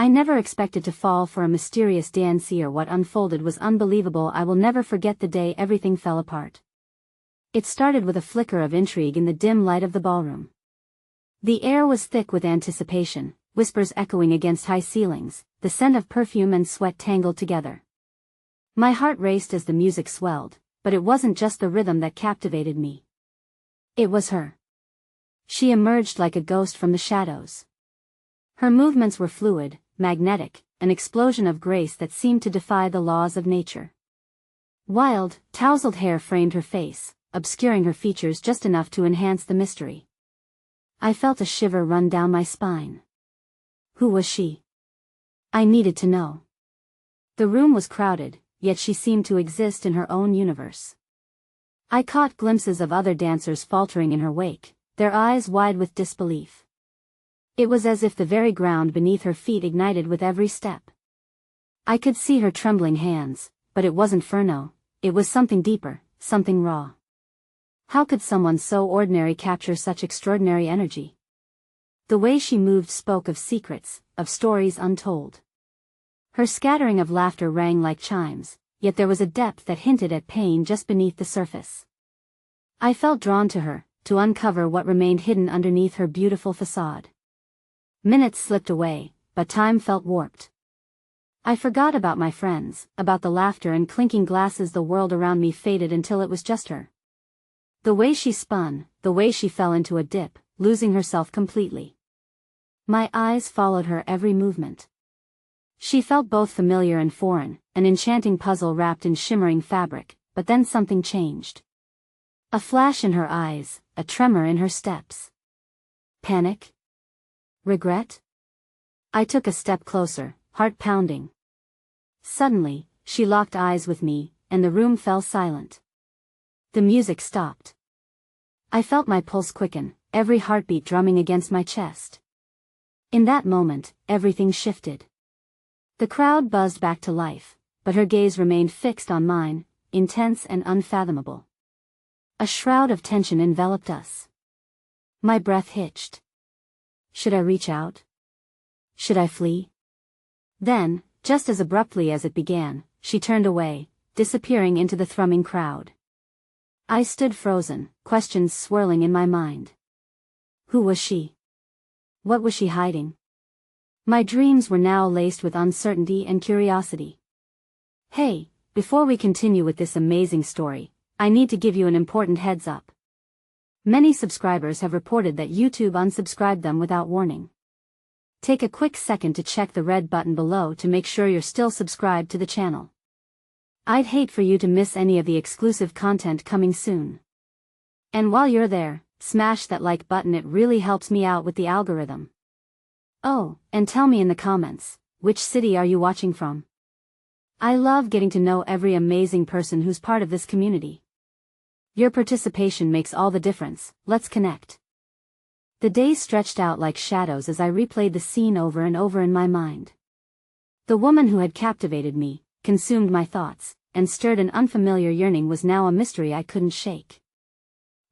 I never expected to fall for a mysterious dancer. What unfolded was unbelievable. I will never forget the day everything fell apart. It started with a flicker of intrigue in the dim light of the ballroom. The air was thick with anticipation, whispers echoing against high ceilings, the scent of perfume and sweat tangled together. My heart raced as the music swelled, but it wasn't just the rhythm that captivated me. It was her. She emerged like a ghost from the shadows. Her movements were fluid, magnetic, an explosion of grace that seemed to defy the laws of nature. Wild, tousled hair framed her face, obscuring her features just enough to enhance the mystery. I felt a shiver run down my spine. Who was she? I needed to know. The room was crowded, yet she seemed to exist in her own universe. I caught glimpses of other dancers faltering in her wake, their eyes wide with disbelief. It was as if the very ground beneath her feet ignited with every step. I could see her trembling hands, but it wasn't Furno, it was something deeper, something raw. How could someone so ordinary capture such extraordinary energy? The way she moved spoke of secrets, of stories untold. Her scattering of laughter rang like chimes, yet there was a depth that hinted at pain just beneath the surface. I felt drawn to her, to uncover what remained hidden underneath her beautiful facade. Minutes slipped away, but time felt warped. I forgot about my friends, about the laughter and clinking glasses. The world around me faded until it was just her. The way she spun, the way she fell into a dip, losing herself completely. My eyes followed her every movement. She felt both familiar and foreign, an enchanting puzzle wrapped in shimmering fabric, but then something changed. A flash in her eyes, a tremor in her steps. Panic? Regret? I took a step closer, heart pounding. Suddenly, she locked eyes with me, and the room fell silent. The music stopped. I felt my pulse quicken, every heartbeat drumming against my chest. In that moment, everything shifted. The crowd buzzed back to life, but her gaze remained fixed on mine, intense and unfathomable. A shroud of tension enveloped us. My breath hitched. Should I reach out? Should I flee? Then, just as abruptly as it began, she turned away, disappearing into the thrumming crowd. I stood frozen, questions swirling in my mind. Who was she? What was she hiding? My dreams were now laced with uncertainty and curiosity. Hey, before we continue with this amazing story, I need to give you an important heads up. Many subscribers have reported that YouTube unsubscribed them without warning. Take a quick second to check the red button below to make sure you're still subscribed to the channel. I'd hate for you to miss any of the exclusive content coming soon. And while you're there, smash that like button, it really helps me out with the algorithm. Oh, and tell me in the comments, which city are you watching from? I love getting to know every amazing person who's part of this community. Your participation makes all the difference. Let's connect. The days stretched out like shadows as I replayed the scene over and over in my mind. The woman who had captivated me, consumed my thoughts, and stirred an unfamiliar yearning was now a mystery I couldn't shake.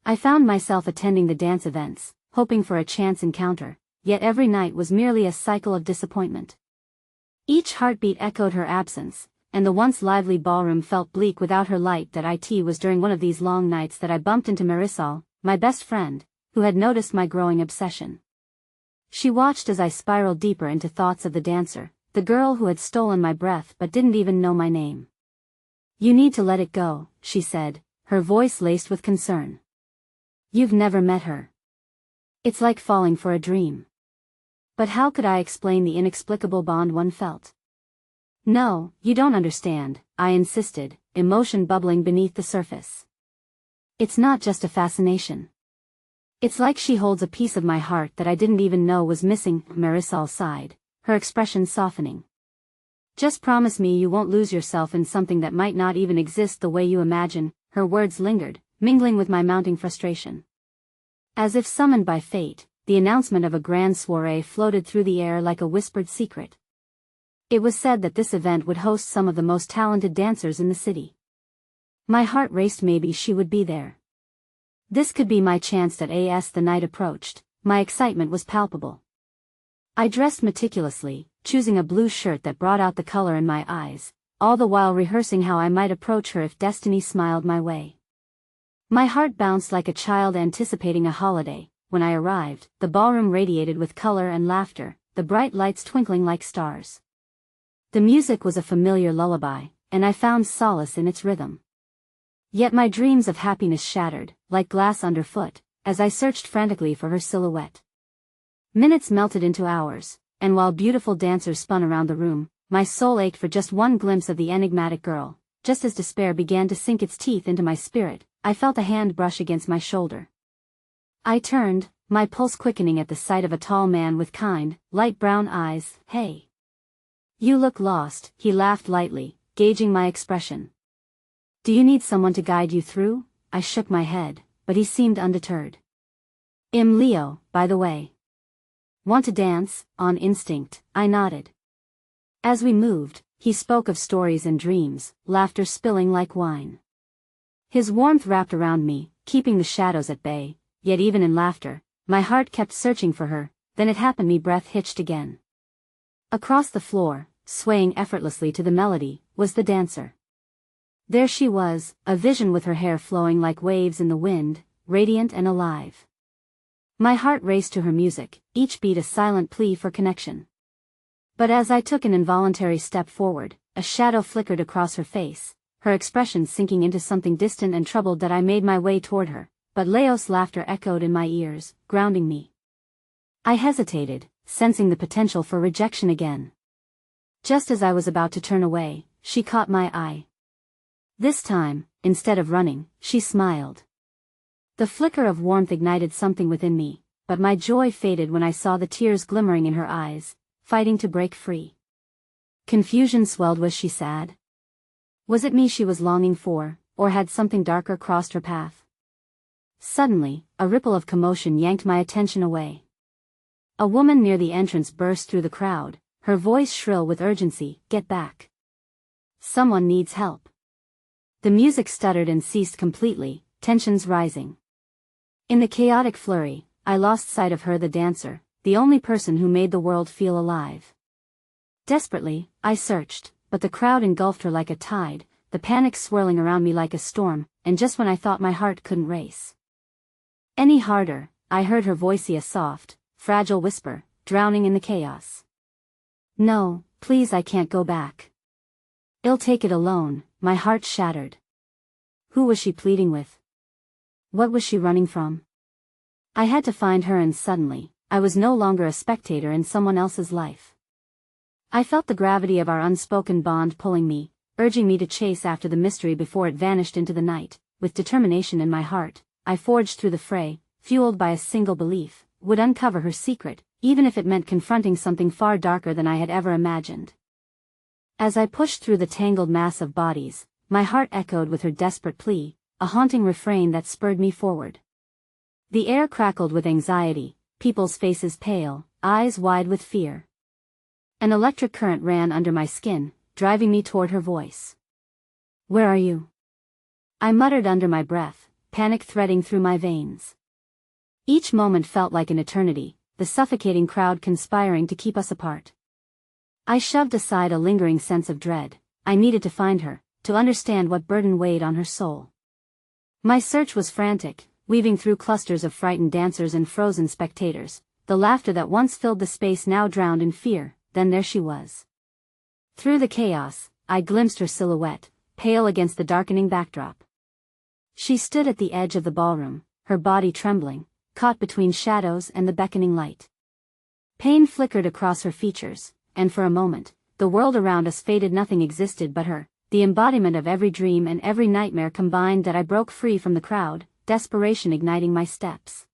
I found myself attending the dance events, hoping for a chance encounter, yet every night was merely a cycle of disappointment. Each heartbeat echoed her absence, and the once lively ballroom felt bleak without her light. It was during one of these long nights that I bumped into Marisol, my best friend, who had noticed my growing obsession. She watched as I spiraled deeper into thoughts of the dancer, the girl who had stolen my breath but didn't even know my name. You need to let it go, she said, her voice laced with concern. You've never met her. It's like falling for a dream. But how could I explain the inexplicable bond one felt? No, you don't understand, I insisted, emotion bubbling beneath the surface. It's not just a fascination. It's like she holds a piece of my heart that I didn't even know was missing. Marisol sighed, her expression softening. Just promise me you won't lose yourself in something that might not even exist the way you imagine. Her words lingered, mingling with my mounting frustration. As if summoned by fate, the announcement of a grand soirée floated through the air like a whispered secret. It was said that this event would host some of the most talented dancers in the city. My heart raced. Maybe she would be there. This could be my chance. As the night approached, my excitement was palpable. I dressed meticulously, choosing a blue shirt that brought out the color in my eyes, all the while rehearsing how I might approach her if destiny smiled my way. My heart bounced like a child anticipating a holiday. When I arrived, the ballroom radiated with color and laughter, the bright lights twinkling like stars. The music was a familiar lullaby, and I found solace in its rhythm. Yet my dreams of happiness shattered, like glass underfoot, as I searched frantically for her silhouette. Minutes melted into hours, and while beautiful dancers spun around the room, my soul ached for just one glimpse of the enigmatic girl. Just as despair began to sink its teeth into my spirit, I felt a hand brush against my shoulder. I turned, my pulse quickening at the sight of a tall man with kind, light brown eyes. "Hey. You look lost," he laughed lightly, gauging my expression. "Do you need someone to guide you through?" I shook my head, but he seemed undeterred. "I'm Leo, by the way. Want to dance?" On instinct, I nodded. As we moved, he spoke of stories and dreams, laughter spilling like wine. His warmth wrapped around me, keeping the shadows at bay, yet even in laughter, my heart kept searching for her. Then it happened, my breath hitched again. Across the floor, swaying effortlessly to the melody, was the dancer. There she was, a vision with her hair flowing like waves in the wind, radiant and alive. My heart raced to her music, each beat a silent plea for connection. But as I took an involuntary step forward, a shadow flickered across her face, her expression sinking into something distant and troubled. That I made my way toward her, but Leo's laughter echoed in my ears, grounding me. I hesitated, sensing the potential for rejection again. Just as I was about to turn away, she caught my eye. This time, instead of running, she smiled. The flicker of warmth ignited something within me, but my joy faded when I saw the tears glimmering in her eyes, fighting to break free. Confusion swelled. Was she sad? Was it me she was longing for, or had something darker crossed her path? Suddenly, a ripple of commotion yanked my attention away. A woman near the entrance burst through the crowd, her voice shrill with urgency. "Get back. Someone needs help." The music stuttered and ceased completely, tensions rising. In the chaotic flurry, I lost sight of her, the dancer, the only person who made the world feel alive. Desperately, I searched, but the crowd engulfed her like a tide, the panic swirling around me like a storm, and just when I thought my heart couldn't race any harder, I heard her voice, a soft, fragile whisper, drowning in the chaos. "No, please, I can't go back. I'll take it alone." My heart shattered. Who was she pleading with? What was she running from? I had to find her, and suddenly, I was no longer a spectator in someone else's life. I felt the gravity of our unspoken bond pulling me, urging me to chase after the mystery before it vanished into the night. With determination in my heart, I forged through the fray, fueled by a single belief: would uncover her secret, even if it meant confronting something far darker than I had ever imagined. As I pushed through the tangled mass of bodies, my heart echoed with her desperate plea, a haunting refrain that spurred me forward. The air crackled with anxiety, people's faces pale, eyes wide with fear. An electric current ran under my skin, driving me toward her voice. "Where are you?" I muttered under my breath, panic threading through my veins. Each moment felt like an eternity, the suffocating crowd conspiring to keep us apart. I shoved aside a lingering sense of dread. I needed to find her, to understand what burden weighed on her soul. My search was frantic, weaving through clusters of frightened dancers and frozen spectators, the laughter that once filled the space now drowned in fear. Then there she was. Through the chaos, I glimpsed her silhouette, pale against the darkening backdrop. She stood at the edge of the ballroom, her body trembling, caught between shadows and the beckoning light. Pain flickered across her features, and for a moment, the world around us faded. Nothing existed but her, the embodiment of every dream and every nightmare combined. That I broke free from the crowd, desperation igniting my steps.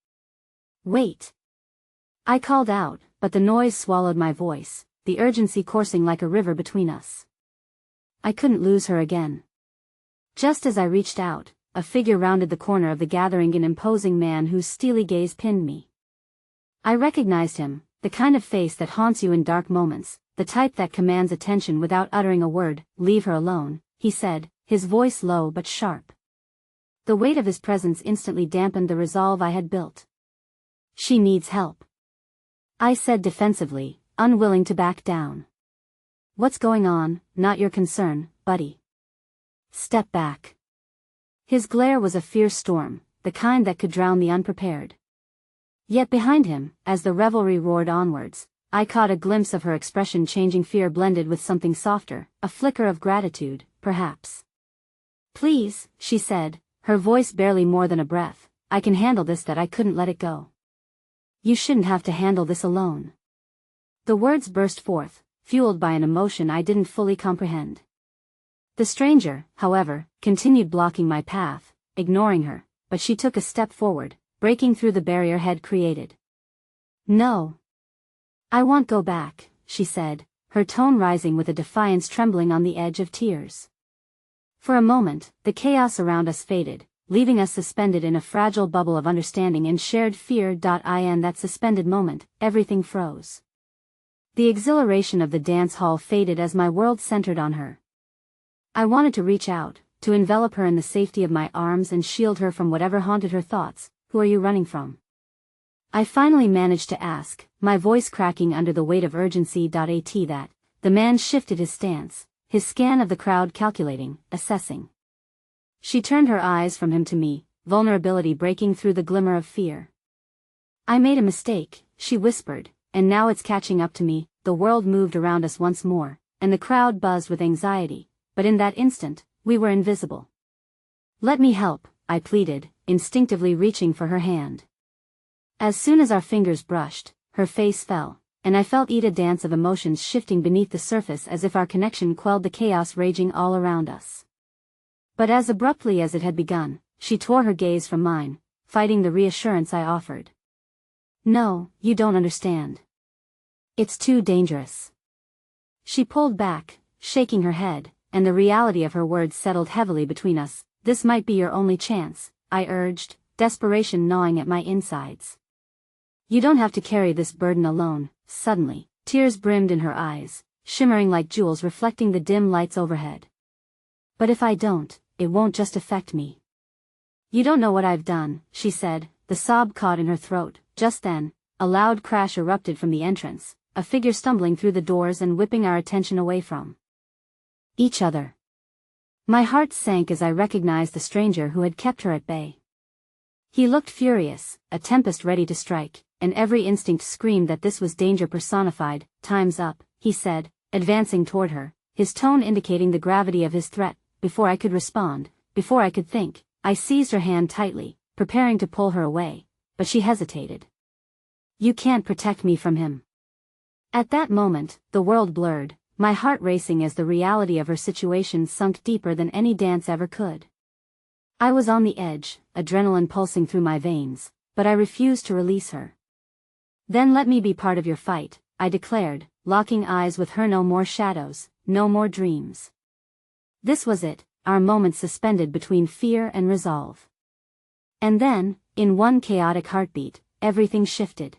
"Wait!" I called out, but the noise swallowed my voice, the urgency coursing like a river between us. I couldn't lose her again. Just as I reached out, a figure rounded the corner of the gathering, an imposing man whose steely gaze pinned me. I recognized him, the kind of face that haunts you in dark moments, the type that commands attention without uttering a word. "Leave her alone," he said, his voice low but sharp. The weight of his presence instantly dampened the resolve I had built. "She needs help," I said defensively, unwilling to back down. What's going on? Not your concern, buddy. Step back. His glare was a fierce storm, the kind that could drown the unprepared. Yet behind him, as the revelry roared onwards, I caught a glimpse of her expression changing, fear blended with something softer, a flicker of gratitude, perhaps. Please, she said, her voice barely more than a breath, I can handle this. That I couldn't let it go. You shouldn't have to handle this alone. The words burst forth, fueled by an emotion I didn't fully comprehend. The stranger, however, continued blocking my path, ignoring her, but she took a step forward, breaking through the barrier had created. No. I won't go back, she said, her tone rising with a defiance trembling on the edge of tears. For a moment, the chaos around us faded, leaving us suspended in a fragile bubble of understanding and shared fear. In that suspended moment, everything froze. The exhilaration of the dance hall faded as my world centered on her. I wanted to reach out, to envelop her in the safety of my arms and shield her from whatever haunted her thoughts. Who are you running from? I finally managed to ask, my voice cracking under the weight of urgency. That, the man shifted his stance, his scan of the crowd calculating, assessing. She turned her eyes from him to me, vulnerability breaking through the glimmer of fear. I made a mistake, she whispered, and now it's catching up to me. The world moved around us once more, and the crowd buzzed with anxiety, but in that instant, we were invisible. Let me help, I pleaded, instinctively reaching for her hand. As soon as our fingers brushed, her face fell, and I felt a dance of emotions shifting beneath the surface as if our connection quelled the chaos raging all around us. But as abruptly as it had begun, she tore her gaze from mine, fighting the reassurance I offered. No, you don't understand. It's too dangerous. She pulled back, shaking her head, and the reality of her words settled heavily between us. This might be your only chance, I urged, desperation gnawing at my insides. You don't have to carry this burden alone. Suddenly, tears brimmed in her eyes, shimmering like jewels reflecting the dim lights overhead. But if I don't, it won't just affect me. You don't know what I've done, she said, the sob caught in her throat. Just then, a loud crash erupted from the entrance, a figure stumbling through the doors and whipping our attention away from each other. My heart sank as I recognized the stranger who had kept her at bay. He looked furious, a tempest ready to strike, and every instinct screamed that this was danger personified. Time's up, he said, advancing toward her, his tone indicating the gravity of his threat. Before I could respond, before I could think, I seized her hand tightly, preparing to pull her away, but she hesitated. You can't protect me from him. At that moment, the world blurred, my heart racing as the reality of her situation sunk deeper than any dance ever could. I was on the edge, adrenaline pulsing through my veins, but I refused to release her. Then let me be part of your fight, I declared, locking eyes with her. No more shadows, no more dreams. This was it, our moment suspended between fear and resolve. And then, in one chaotic heartbeat, everything shifted.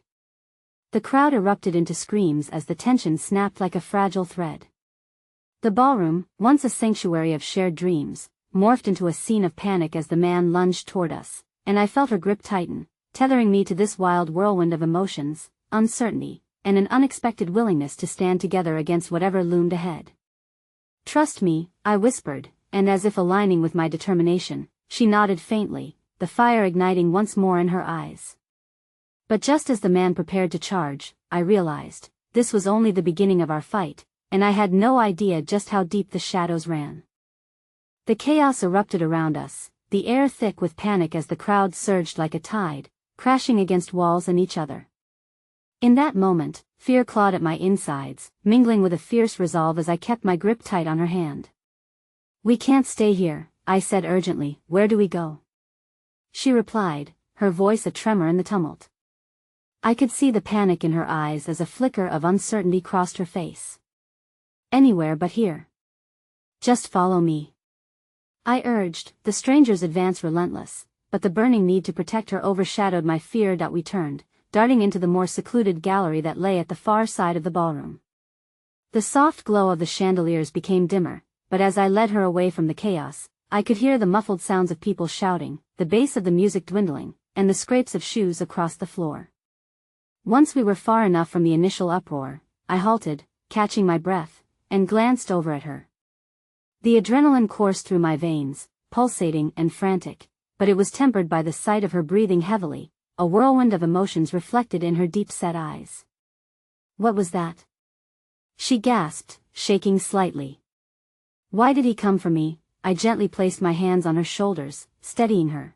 The crowd erupted into screams as the tension snapped like a fragile thread. The ballroom, once a sanctuary of shared dreams, morphed into a scene of panic as the man lunged toward us, and I felt her grip tighten, tethering me to this wild whirlwind of emotions, uncertainty, and an unexpected willingness to stand together against whatever loomed ahead. Trust me, I whispered, and as if aligning with my determination, she nodded faintly, the fire igniting once more in her eyes. But just as the man prepared to charge, I realized, this was only the beginning of our fight, and I had no idea just how deep the shadows ran. The chaos erupted around us, the air thick with panic as the crowd surged like a tide, crashing against walls and each other. In that moment, fear clawed at my insides, mingling with a fierce resolve as I kept my grip tight on her hand. We can't stay here, I said urgently. Where do we go? She replied, her voice a tremor in the tumult. I could see the panic in her eyes as a flicker of uncertainty crossed her face. Anywhere but here. Just follow me. I urged, the stranger's advance relentless, but the burning need to protect her overshadowed my fear. We turned, darting into the more secluded gallery that lay at the far side of the ballroom. The soft glow of the chandeliers became dimmer, but as I led her away from the chaos, I could hear the muffled sounds of people shouting, the bass of the music dwindling, and the scrapes of shoes across the floor. Once we were far enough from the initial uproar, I halted, catching my breath, and glanced over at her. The adrenaline coursed through my veins, pulsating and frantic, but it was tempered by the sight of her breathing heavily, a whirlwind of emotions reflected in her deep-set eyes. "What was that?" she gasped, shaking slightly. "Why did he come for me?" I gently placed my hands on her shoulders, steadying her.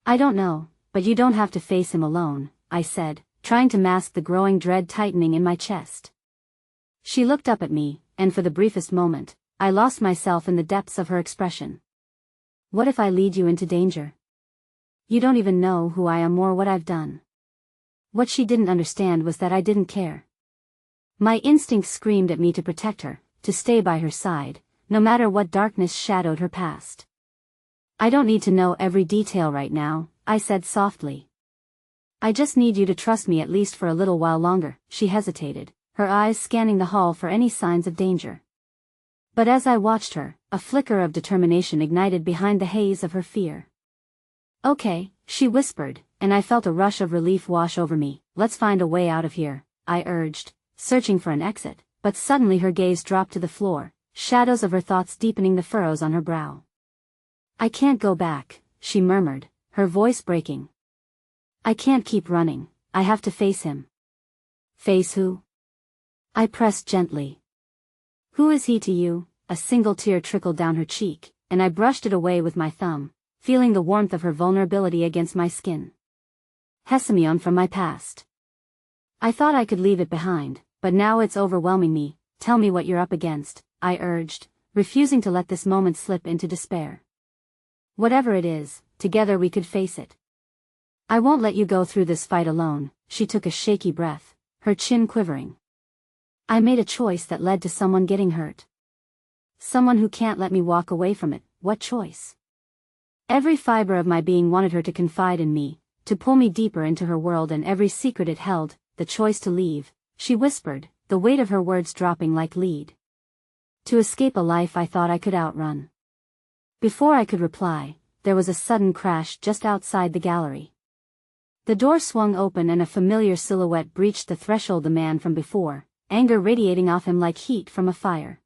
"I don't know, but you don't have to face him alone," I said, trying to mask the growing dread tightening in my chest. She looked up at me, and for the briefest moment, I lost myself in the depths of her expression. "What if I lead you into danger? You don't even know who I am or what I've done." What she didn't understand was that I didn't care. My instincts screamed at me to protect her, to stay by her side, no matter what darkness shadowed her past. "I don't need to know every detail right now," I said softly. "I just need you to trust me at least for a little while longer." She hesitated, her eyes scanning the hall for any signs of danger. But as I watched her, a flicker of determination ignited behind the haze of her fear. "Okay," she whispered, and I felt a rush of relief wash over me. "Let's find a way out of here," I urged, searching for an exit, but suddenly her gaze dropped to the floor, shadows of her thoughts deepening the furrows on her brow. "I can't go back," she murmured, her voice breaking. "I can't keep running, I have to face him." "Face who?" I pressed gently. "Who is he to you?" A single tear trickled down her cheek, and I brushed it away with my thumb, feeling the warmth of her vulnerability against my skin. "Hesamion from my past. I thought I could leave it behind, but now it's overwhelming me. Tell me what you're up against," I urged, refusing to let this moment slip into despair. "Whatever it is, together we could face it. I won't let you go through this fight alone." She took a shaky breath, her chin quivering. "I made a choice that led to someone getting hurt. Someone who can't let me walk away from it." What choice? Every fiber of my being wanted her to confide in me, to pull me deeper into her world and every secret it held. "The choice to leave," she whispered, the weight of her words dropping like lead. "To escape a life I thought I could outrun." Before I could reply, there was a sudden crash just outside the gallery. The door swung open and a familiar silhouette breached the threshold, the man from before, anger radiating off him like heat from a fire.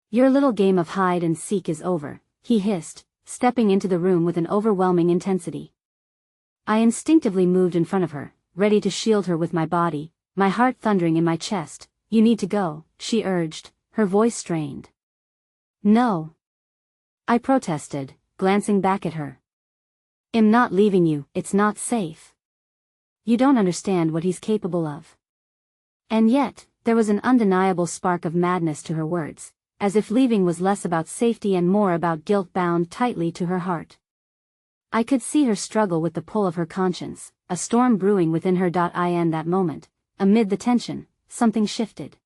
"Your little game of hide and seek is over," he hissed, stepping into the room with an overwhelming intensity. I instinctively moved in front of her, ready to shield her with my body, my heart thundering in my chest. "You need to go," she urged, her voice strained. "No," I protested, glancing back at her. "I'm not leaving you. It's not safe. You don't understand what he's capable of." And yet, there was an undeniable spark of madness to her words, as if leaving was less about safety and more about guilt bound tightly to her heart. I could see her struggle with the pull of her conscience, a storm brewing within her. In that moment, amid the tension, something shifted.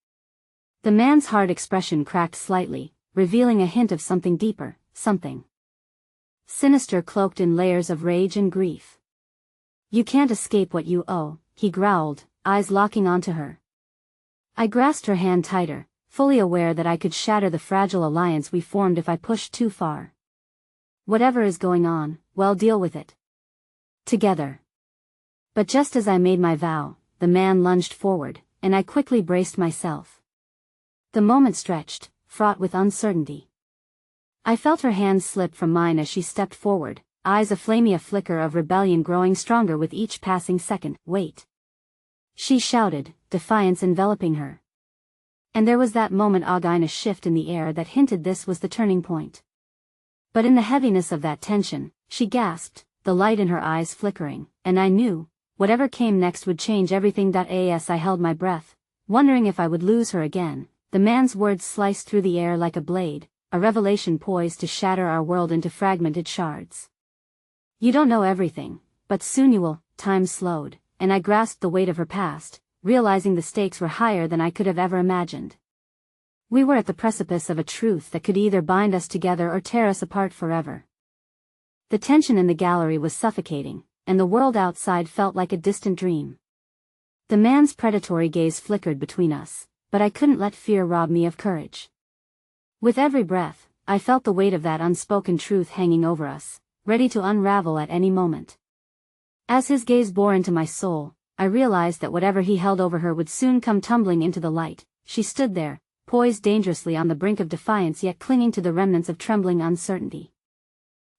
The man's hard expression cracked slightly, revealing a hint of something deeper, something sinister cloaked in layers of rage and grief. "You can't escape what you owe," he growled, eyes locking onto her. I grasped her hand tighter, fully aware that I could shatter the fragile alliance we formed if I pushed too far. "Whatever is going on, we'll deal with it together." But just as I made my vow, the man lunged forward, and I quickly braced myself. The moment stretched, fraught with uncertainty. I felt her hands slip from mine as she stepped forward, eyes aflame, a flicker of rebellion growing stronger with each passing second. "Wait!" she shouted, defiance enveloping her. And there was that moment a shift in the air that hinted this was the turning point. But in the heaviness of that tension, she gasped, the light in her eyes flickering, and I knew, whatever came next would change everything. As I held my breath, wondering if I would lose her again, the man's words sliced through the air like a blade, a revelation poised to shatter our world into fragmented shards. "You don't know everything, but soon you will." Time slowed, and I grasped the weight of her past, realizing the stakes were higher than I could have ever imagined. We were at the precipice of a truth that could either bind us together or tear us apart forever. The tension in the gallery was suffocating, and the world outside felt like a distant dream. The man's predatory gaze flickered between us, but I couldn't let fear rob me of courage. With every breath, I felt the weight of that unspoken truth hanging over us, ready to unravel at any moment. As his gaze bore into my soul, I realized that whatever he held over her would soon come tumbling into the light. She stood there, poised dangerously on the brink of defiance yet clinging to the remnants of trembling uncertainty.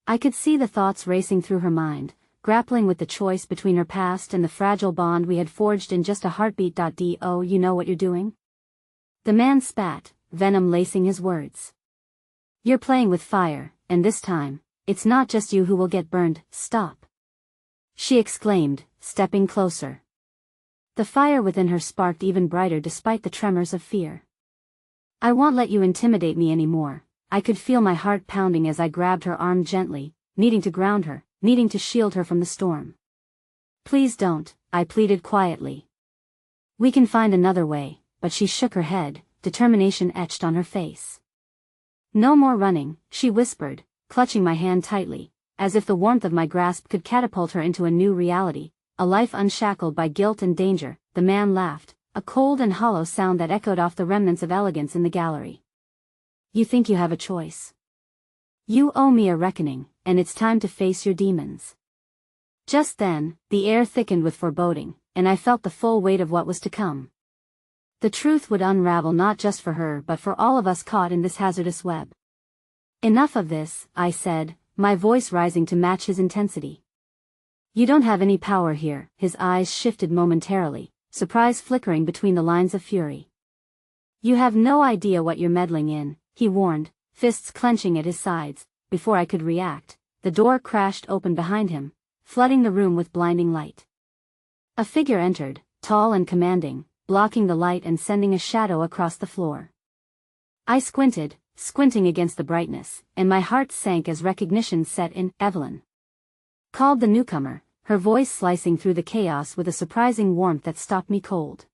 I could see the thoughts racing through her mind, grappling with the choice between her past and the fragile bond we had forged in just a heartbeat. Do you know what you're doing? The man spat, venom lacing his words. You're playing with fire, and this time, it's not just you who will get burned. Stop! She exclaimed, stepping closer. The fire within her sparked even brighter despite the tremors of fear. I won't let you intimidate me anymore. I could feel my heart pounding as I grabbed her arm gently, needing to ground her, needing to shield her from the storm. Please don't, I pleaded quietly. We can find another way, but she shook her head, determination etched on her face. No more running, she whispered, clutching my hand tightly, as if the warmth of my grasp could catapult her into a new reality, a life unshackled by guilt and danger. The man laughed, a cold and hollow sound that echoed off the remnants of elegance in the gallery. You think you have a choice? You owe me a reckoning, and it's time to face your demons. Just then, the air thickened with foreboding, and I felt the full weight of what was to come. The truth would unravel not just for her but for all of us caught in this hazardous web. Enough of this, I said, my voice rising to match his intensity. You don't have any power here. His eyes shifted momentarily, surprise flickering between the lines of fury. You have no idea what you're meddling in, he warned, fists clenching at his sides. Before I could react, the door crashed open behind him, flooding the room with blinding light. A figure entered, tall and commanding, blocking the light and sending a shadow across the floor. I squinting against the brightness, and my heart sank as recognition set in. Evelyn, called the newcomer, her voice slicing through the chaos with a surprising warmth that stopped me cold.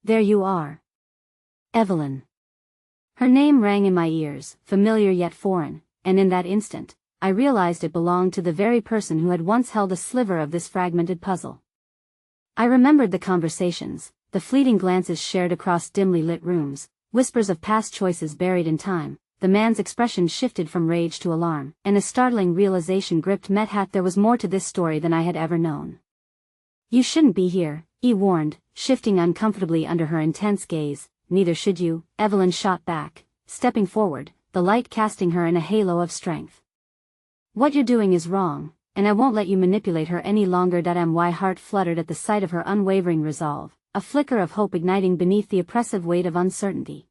There you are. Evelyn. Her name rang in my ears, familiar yet foreign, and in that instant, I realized it belonged to the very person who had once held a sliver of this fragmented puzzle. I remembered the conversations, the fleeting glances shared across dimly lit rooms, whispers of past choices buried in time. The man's expression shifted from rage to alarm, and a startling realization gripped me. There was more to this story than I had ever known. You shouldn't be here, he warned, shifting uncomfortably under her intense gaze. Neither should you, Evelyn shot back, stepping forward, the light casting her in a halo of strength. What you're doing is wrong, and I won't let you manipulate her any longer. My heart fluttered at the sight of her unwavering resolve, a flicker of hope igniting beneath the oppressive weight of uncertainty.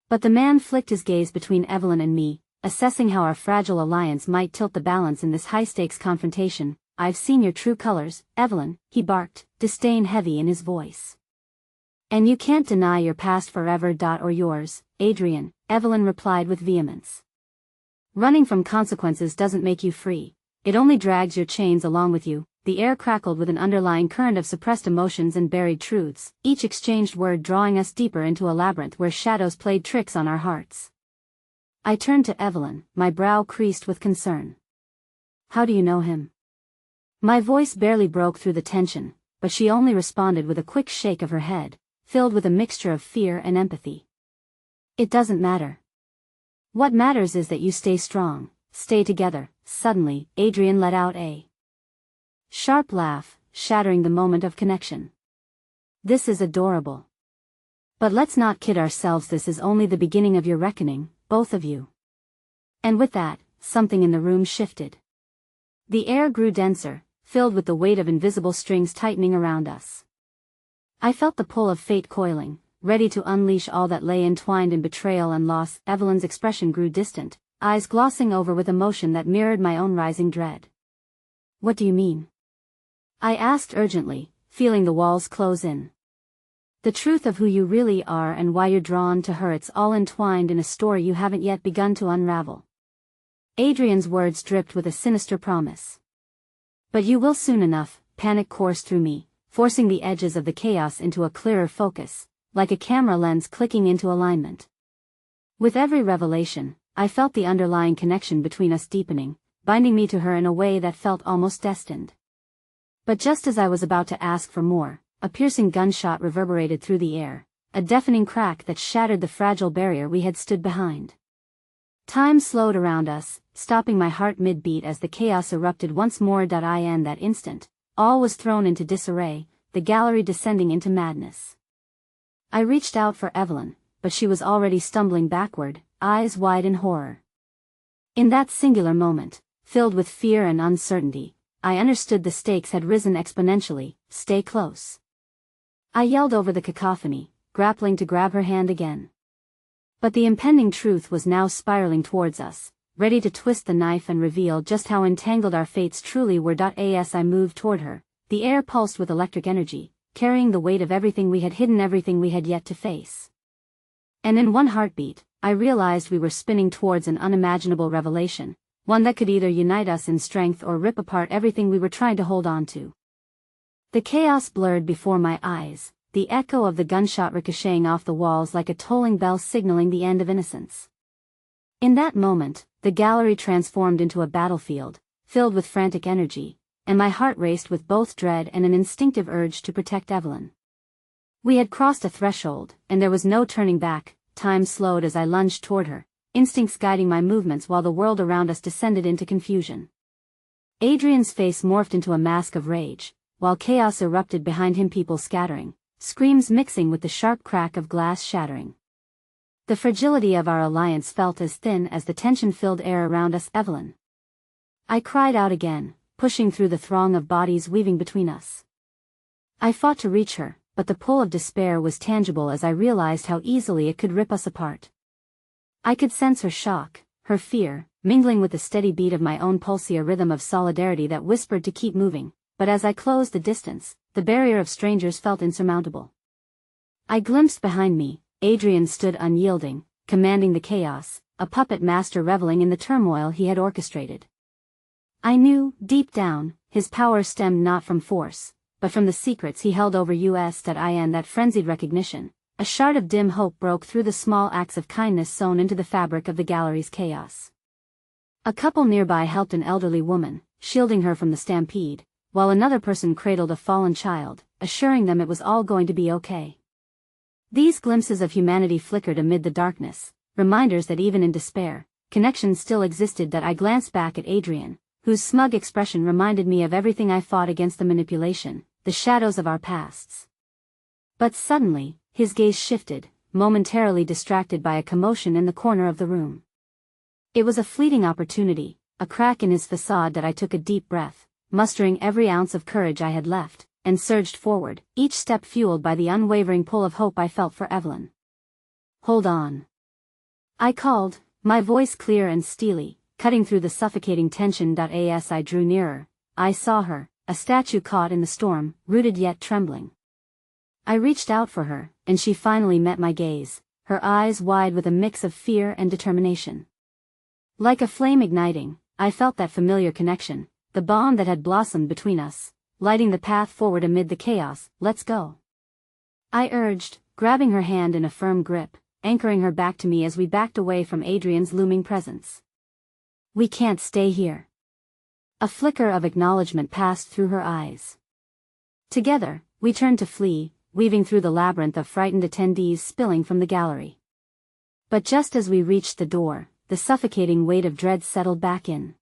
But the man flicked his gaze between Evelyn and me, assessing how our fragile alliance might tilt the balance in this high-stakes confrontation. I've seen your true colors, Evelyn, he barked, disdain heavy in his voice. And you can't deny your past forever. Or yours, Adrian, Evelyn replied with vehemence. Running from consequences doesn't make you free, it only drags your chains along with you. The air crackled with an underlying current of suppressed emotions and buried truths, each exchanged word drawing us deeper into a labyrinth where shadows played tricks on our hearts. I turned to Evelyn, my brow creased with concern. How do you know him? My voice barely broke through the tension, but she only responded with a quick shake of her head, filled with a mixture of fear and empathy. It doesn't matter. What matters is that you stay strong, stay together. Suddenly, Adrian let out a sharp laugh, shattering the moment of connection. This is adorable. But let's not kid ourselves, this is only the beginning of your reckoning, both of you. And with that, something in the room shifted. The air grew denser, filled with the weight of invisible strings tightening around us. I felt the pull of fate coiling, ready to unleash all that lay entwined in betrayal and loss. Evelyn's expression grew distant, eyes glossing over with emotion that mirrored my own rising dread. What do you mean? I asked urgently, feeling the walls close in. The truth of who you really are and why you're drawn to her, it's all entwined in a story you haven't yet begun to unravel. Adrian's words dripped with a sinister promise. But you will soon enough. Panic coursed through me, forcing the edges of the chaos into a clearer focus, like a camera lens clicking into alignment. With every revelation, I felt the underlying connection between us deepening, binding me to her in a way that felt almost destined. But just as I was about to ask for more, a piercing gunshot reverberated through the air, a deafening crack that shattered the fragile barrier we had stood behind. Time slowed around us, stopping my heart mid-beat as the chaos erupted once more. In that instant, all was thrown into disarray, the gallery descending into madness. I reached out for Evelyn, but she was already stumbling backward, eyes wide in horror. In that singular moment, filled with fear and uncertainty, I understood the stakes had risen exponentially. Stay close. I yelled over the cacophony, grappling to grab her hand again. But the impending truth was now spiraling towards us, ready to twist the knife and reveal just how entangled our fates truly were. As I moved toward her, the air pulsed with electric energy, carrying the weight of everything we had hidden, everything we had yet to face. And in one heartbeat, I realized we were spinning towards an unimaginable revelation, one that could either unite us in strength or rip apart everything we were trying to hold on to. The chaos blurred before my eyes, the echo of the gunshot ricocheting off the walls like a tolling bell signaling the end of innocence. In that moment, the gallery transformed into a battlefield, filled with frantic energy, and my heart raced with both dread and an instinctive urge to protect Evelyn. We had crossed a threshold, and there was no turning back. Time slowed as I lunged toward her, instincts guiding my movements while the world around us descended into confusion. Adrian's face morphed into a mask of rage, while chaos erupted behind him, people scattering, screams mixing with the sharp crack of glass shattering. The fragility of our alliance felt as thin as the tension-filled air around us. Evelyn. I cried out again, pushing through the throng of bodies weaving between us. I fought to reach her, but the pull of despair was tangible as I realized how easily it could rip us apart. I could sense her shock, her fear, mingling with the steady beat of my own pulse, a rhythm of solidarity that whispered to keep moving, but as I closed the distance, the barrier of strangers felt insurmountable. I glimpsed behind me. Adrian stood unyielding, commanding the chaos, a puppet master reveling in the turmoil he had orchestrated. I knew, deep down, his power stemmed not from force, but from the secrets he held over us. In that frenzied recognition, a shard of dim hope broke through the small acts of kindness sewn into the fabric of the gallery's chaos. A couple nearby helped an elderly woman, shielding her from the stampede, while another person cradled a fallen child, assuring them it was all going to be okay. These glimpses of humanity flickered amid the darkness, reminders that even in despair, connection still existed. I glanced back at Adrian, whose smug expression reminded me of everything I fought against, the manipulation, the shadows of our pasts. But suddenly, his gaze shifted, momentarily distracted by a commotion in the corner of the room. It was a fleeting opportunity, a crack in his facade. I took a deep breath, mustering every ounce of courage I had left, and surged forward, each step fueled by the unwavering pull of hope I felt for Evelyn. Hold on. I called, my voice clear and steely, cutting through the suffocating tension. As I drew nearer, I saw her, a statue caught in the storm, rooted yet trembling. I reached out for her, and she finally met my gaze, her eyes wide with a mix of fear and determination. Like a flame igniting, I felt that familiar connection, the bond that had blossomed between us, lighting the path forward amid the chaos. Let's go. I urged, grabbing her hand in a firm grip, anchoring her back to me as we backed away from Adrian's looming presence. We can't stay here. A flicker of acknowledgement passed through her eyes. Together, we turned to flee, weaving through the labyrinth of frightened attendees spilling from the gallery. But just as we reached the door, the suffocating weight of dread settled back in.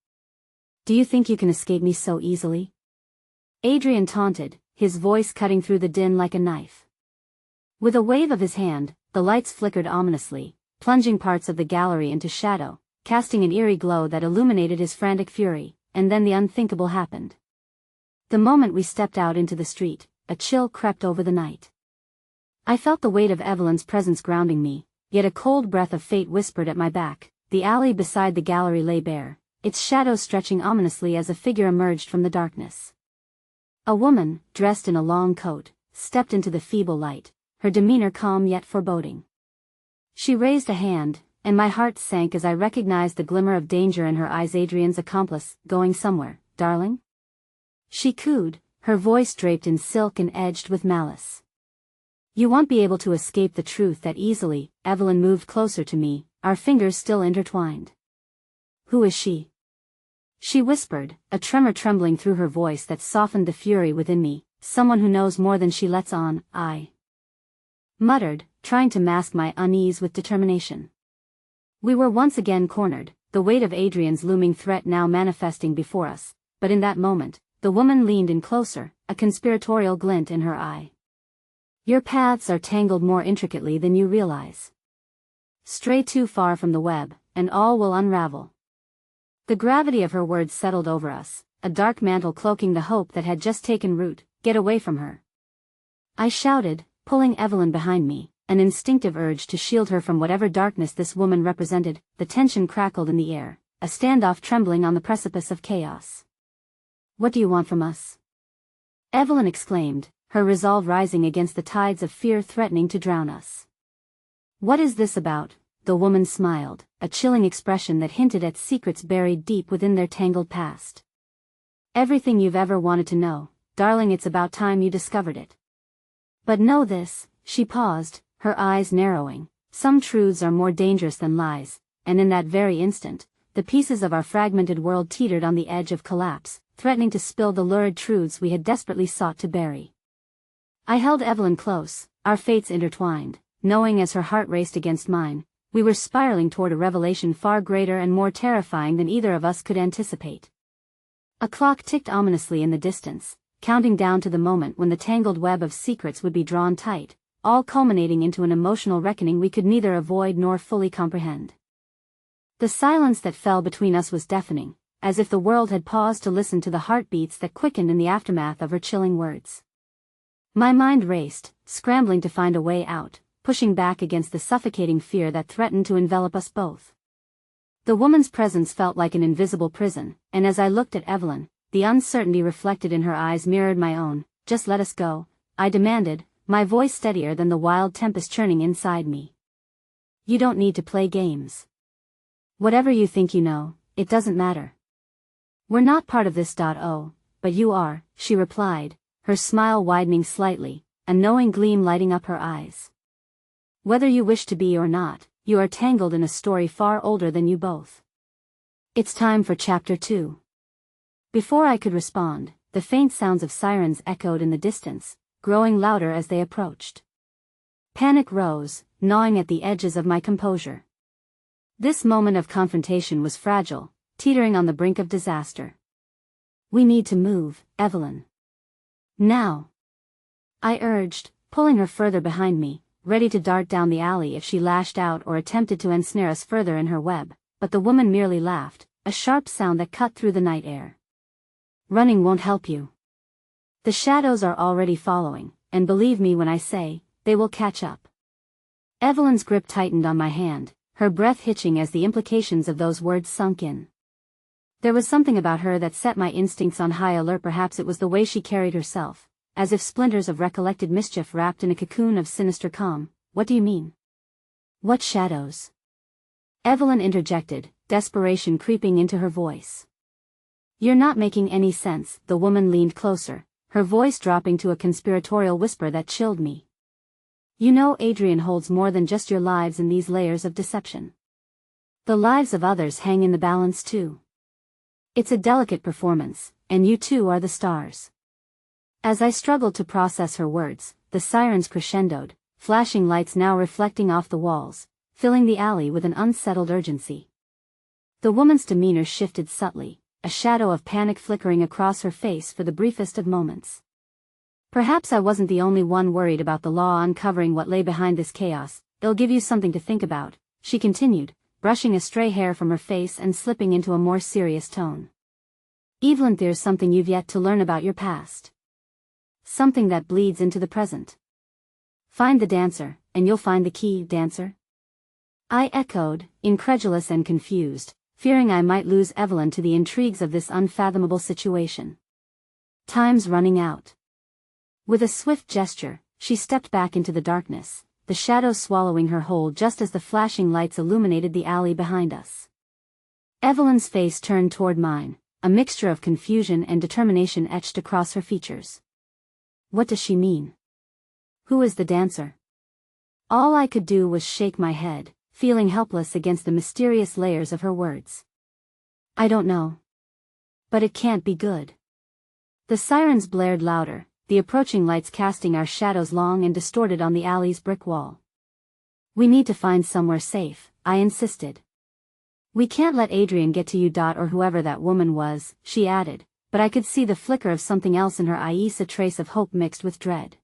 Do you think you can escape me so easily? Adrian taunted, his voice cutting through the din like a knife. With a wave of his hand, the lights flickered ominously, plunging parts of the gallery into shadow, casting an eerie glow that illuminated his frantic fury, and then the unthinkable happened. The moment we stepped out into the street, a chill crept over the night. I felt the weight of Evelyn's presence grounding me, yet a cold breath of fate whispered at my back. The alley beside the gallery lay bare, its shadow stretching ominously as a figure emerged from the darkness. A woman, dressed in a long coat, stepped into the feeble light, her demeanor calm yet foreboding. She raised a hand, and my heart sank as I recognized the glimmer of danger in her eyes. Adrian's accomplice, going somewhere, darling? She cooed, her voice draped in silk and edged with malice. You won't be able to escape the truth that easily. Evelyn moved closer to me, our fingers still intertwined. Who is she? She whispered, a tremor trembling through her voice that softened the fury within me. Someone who knows more than she lets on. I muttered, trying to mask my unease with determination. We were once again cornered, the weight of Adrian's looming threat now manifesting before us, but in that moment, the woman leaned in closer, a conspiratorial glint in her eye. Your paths are tangled more intricately than you realize. Stray too far from the web, and all will unravel. The gravity of her words settled over us, a dark mantle cloaking the hope that had just taken root. Get away from her. I shouted, pulling Evelyn behind me, an instinctive urge to shield her from whatever darkness this woman represented. The tension crackled in the air, a standoff trembling on the precipice of chaos. What do you want from us? Evelyn exclaimed, her resolve rising against the tides of fear threatening to drown us. What is this about? The woman smiled, a chilling expression that hinted at secrets buried deep within their tangled past. Everything you've ever wanted to know, darling. It's about time you discovered it. But know this, she paused, her eyes narrowing. Some truths are more dangerous than lies, and in that very instant, the pieces of our fragmented world teetered on the edge of collapse, threatening to spill the lurid truths we had desperately sought to bury. I held Evelyn close, our fates intertwined, knowing as her heart raced against mine, we were spiraling toward a revelation far greater and more terrifying than either of us could anticipate. A clock ticked ominously in the distance, counting down to the moment when the tangled web of secrets would be drawn tight, all culminating into an emotional reckoning we could neither avoid nor fully comprehend. The silence that fell between us was deafening, as if the world had paused to listen to the heartbeats that quickened in the aftermath of her chilling words. My mind raced, scrambling to find a way out, pushing back against the suffocating fear that threatened to envelop us both. The woman's presence felt like an invisible prison, and as I looked at Evelyn, the uncertainty reflected in her eyes mirrored my own. Just let us go, I demanded, my voice steadier than the wild tempest churning inside me. You don't need to play games. Whatever you think you know, it doesn't matter. We're not part of this. Oh, but you are, she replied, her smile widening slightly, a knowing gleam lighting up her eyes. Whether you wish to be or not, you are tangled in a story far older than you both. It's time for Chapter 2. Before I could respond, the faint sounds of sirens echoed in the distance, growing louder as they approached. Panic rose, gnawing at the edges of my composure. This moment of confrontation was fragile, teetering on the brink of disaster. We need to move, Evelyn. Now. I urged, pulling her further behind me, ready to dart down the alley if she lashed out or attempted to ensnare us further in her web, but the woman merely laughed, a sharp sound that cut through the night air. Running won't help you. The shadows are already following, and believe me when I say, they will catch up. Evelyn's grip tightened on my hand, her breath hitching as the implications of those words sunk in. There was something about her that set my instincts on high alert. Perhaps it was the way she carried herself, as if splinters of recollected mischief wrapped in a cocoon of sinister calm. What do you mean? What shadows? Evelyn interjected, desperation creeping into her voice. You're not making any sense. The woman leaned closer, her voice dropping to a conspiratorial whisper that chilled me. You know, Adrian holds more than just your lives in these layers of deception. The lives of others hang in the balance too. It's a delicate performance, and you two are the stars. As I struggled to process her words, the sirens crescendoed, flashing lights now reflecting off the walls, filling the alley with an unsettled urgency. The woman's demeanor shifted subtly, a shadow of panic flickering across her face for the briefest of moments. Perhaps I wasn't the only one worried about the law uncovering what lay behind this chaos. It'll give you something to think about, she continued, brushing a stray hair from her face and slipping into a more serious tone. Evelyn, there's something you've yet to learn about your past. Something that bleeds into the present. Find the dancer, and you'll find the key. Dancer? I echoed, incredulous and confused, fearing I might lose Evelyn to the intrigues of this unfathomable situation. Time's running out. With a swift gesture, she stepped back into the darkness, the shadows swallowing her whole just as the flashing lights illuminated the alley behind us. Evelyn's face turned toward mine, a mixture of confusion and determination etched across her features. What does she mean? Who is the dancer? All I could do was shake my head, feeling helpless against the mysterious layers of her words. I don't know. But it can't be good. The sirens blared louder, the approaching lights casting our shadows long and distorted on the alley's brick wall. We need to find somewhere safe, I insisted. We can't let Adrian get to you. Or whoever that woman was, she added, but I could see the flicker of something else in her eyes, a trace of hope mixed with dread.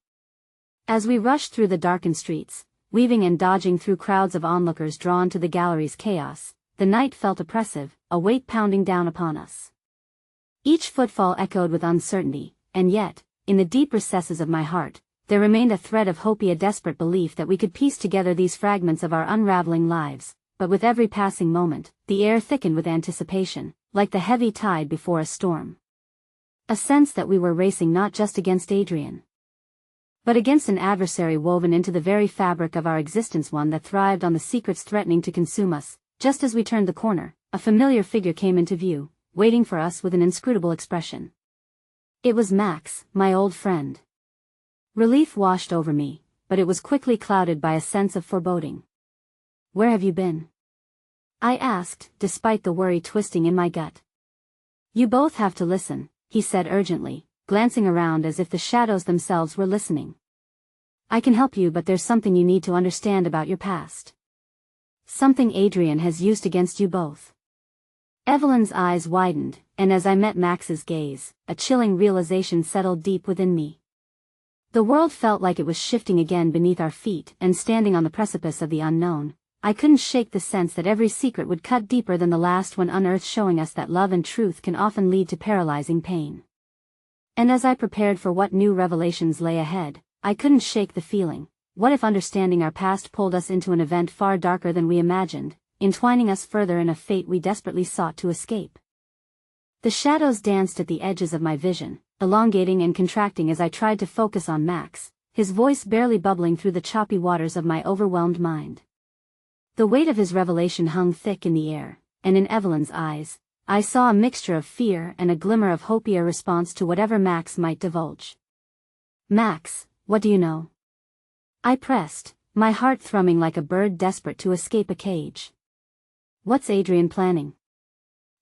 As we rushed through the darkened streets, weaving and dodging through crowds of onlookers drawn to the gallery's chaos. The night felt oppressive, a weight pounding down upon us. Each footfall echoed with uncertainty, and yet, in the deep recesses of my heart, there remained a thread of hope, a desperate belief that we could piece together these fragments of our unraveling lives. But with every passing moment, the air thickened with anticipation, like the heavy tide before a storm. A sense that we were racing not just against Adrian, but against an adversary woven into the very fabric of our existence, one that thrived on the secrets threatening to consume us. Just as we turned the corner, a familiar figure came into view, waiting for us with an inscrutable expression. It was Max, my old friend. Relief washed over me, but it was quickly clouded by a sense of foreboding. "Where have you been?" I asked, despite the worry twisting in my gut. "You both have to listen," he said urgently, glancing around as if the shadows themselves were listening. "I can help you, but there's something you need to understand about your past. Something Adrian has used against you both." Evelyn's eyes widened, and as I met Max's gaze, a chilling realization settled deep within me. The world felt like it was shifting again beneath our feet, and standing on the precipice of the unknown, I couldn't shake the sense that every secret would cut deeper than the last one unearthed, showing us that love and truth can often lead to paralyzing pain. And as I prepared for what new revelations lay ahead, I couldn't shake the feeling. What if understanding our past pulled us into an event far darker than we imagined, entwining us further in a fate we desperately sought to escape? The shadows danced at the edges of my vision, elongating and contracting as I tried to focus on Max, his voice barely bubbling through the choppy waters of my overwhelmed mind. The weight of his revelation hung thick in the air, and in Evelyn's eyes, I saw a mixture of fear and a glimmer of hope, a response to whatever Max might divulge. "Max, what do you know?" I pressed, my heart thrumming like a bird desperate to escape a cage. "What's Adrian planning?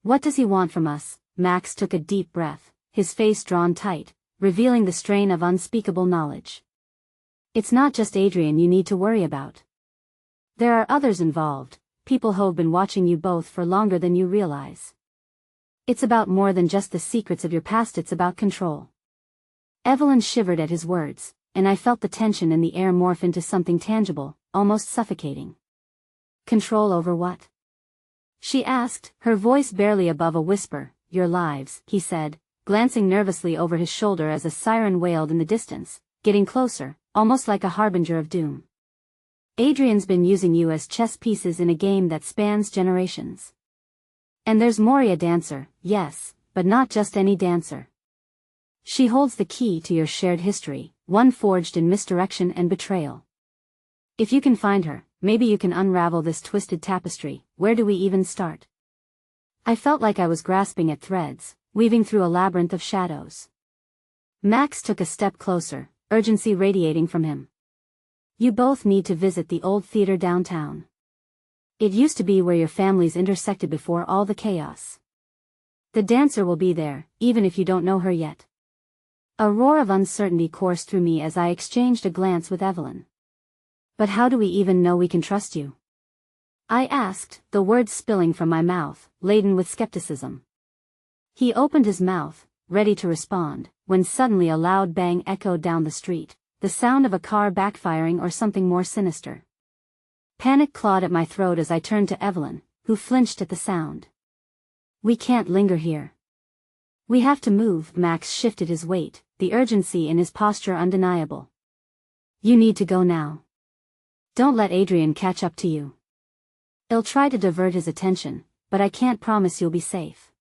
What does he want from us?" Max took a deep breath, his face drawn tight, revealing the strain of unspeakable knowledge. "It's not just Adrian you need to worry about. There are others involved, people who've been watching you both for longer than you realize. It's about more than just the secrets of your past, it's about control." Evelyn shivered at his words, and I felt the tension in the air morph into something tangible, almost suffocating. "Control over what?" she asked, her voice barely above a whisper. "Your lives," he said, glancing nervously over his shoulder as a siren wailed in the distance, getting closer, almost like a harbinger of doom. "Adrian's been using you as chess pieces in a game that spans generations. And there's more, a dancer, yes, but not just any dancer. She holds the key to your shared history, one forged in misdirection and betrayal. If you can find her, maybe you can unravel this twisted tapestry. Where do we even start?" I felt like I was grasping at threads, weaving through a labyrinth of shadows. Max took a step closer, urgency radiating from him. "You both need to visit the old theater downtown. It used to be where your families intersected before all the chaos. The dancer will be there, even if you don't know her yet." A roar of uncertainty coursed through me as I exchanged a glance with Evelyn. "But how do we even know we can trust you?" I asked, the words spilling from my mouth, laden with skepticism. He opened his mouth, ready to respond, when suddenly a loud bang echoed down the street, the sound of a car backfiring or something more sinister. Panic clawed at my throat as I turned to Evelyn, who flinched at the sound. "We can't linger here. We have to move." Max shifted his weight, the urgency in his posture undeniable. "You need to go now. Don't let Adrian catch up to you. He'll try to divert his attention, but I can't promise you'll be safe."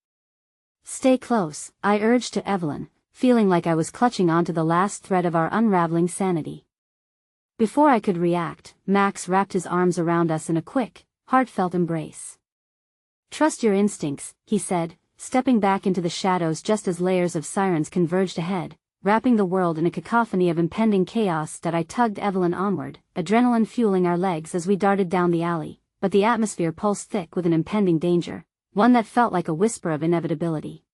"Stay close," I urged to Evelyn, feeling like I was clutching onto the last thread of our unraveling sanity. Before I could react, Max wrapped his arms around us in a quick, heartfelt embrace. "Trust your instincts," he said, stepping back into the shadows just as layers of sirens converged ahead, wrapping the world in a cacophony of impending chaos. That I tugged Evelyn onward, adrenaline fueling our legs as we darted down the alley, but the atmosphere pulsed thick with an impending danger, one that felt like a whisper of inevitability.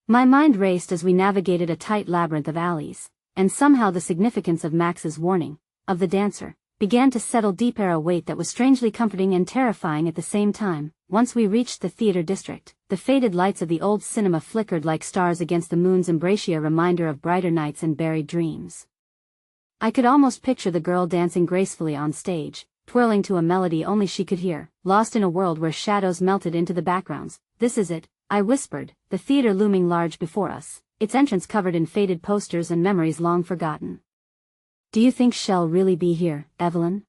My mind raced as we navigated a tight labyrinth of alleys, and somehow the significance of Max's warning, of the dancer, began to settle deeper, a weight that was strangely comforting and terrifying at the same time. Once we reached the theater district, the faded lights of the old cinema flickered like stars against the moon's embrace, a reminder of brighter nights and buried dreams. I could almost picture the girl dancing gracefully on stage, twirling to a melody only she could hear, lost in a world where shadows melted into the backgrounds. "This is it," I whispered, the theater looming large before us, its entrance covered in faded posters and memories long forgotten. "Do you think she'll really be here, Evelyn?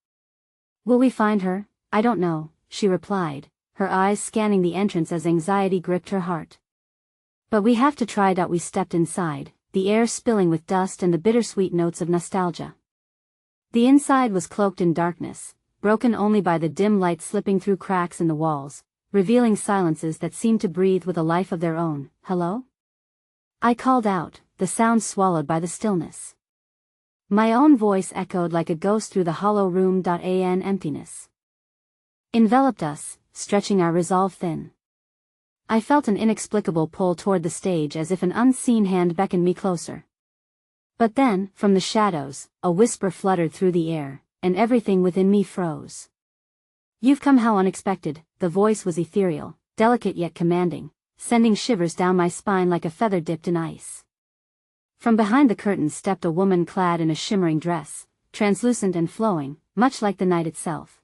Will we find her?" "I don't know," she replied, her eyes scanning the entrance as anxiety gripped her heart. "But we have to try." We stepped inside, the air spilling with dust and the bittersweet notes of nostalgia. The inside was cloaked in darkness, broken only by the dim light slipping through cracks in the walls, revealing silences that seemed to breathe with a life of their own. "Hello?" I called out, the sound swallowed by the stillness. My own voice echoed like a ghost through the hollow room. An emptiness enveloped us, stretching our resolve thin. I felt an inexplicable pull toward the stage as if an unseen hand beckoned me closer. But then, from the shadows, a whisper fluttered through the air, and everything within me froze. "You've come how unexpected." The voice was ethereal, delicate yet commanding, sending shivers down my spine like a feather dipped in ice. From behind the curtains stepped a woman clad in a shimmering dress, translucent and flowing, much like the night itself.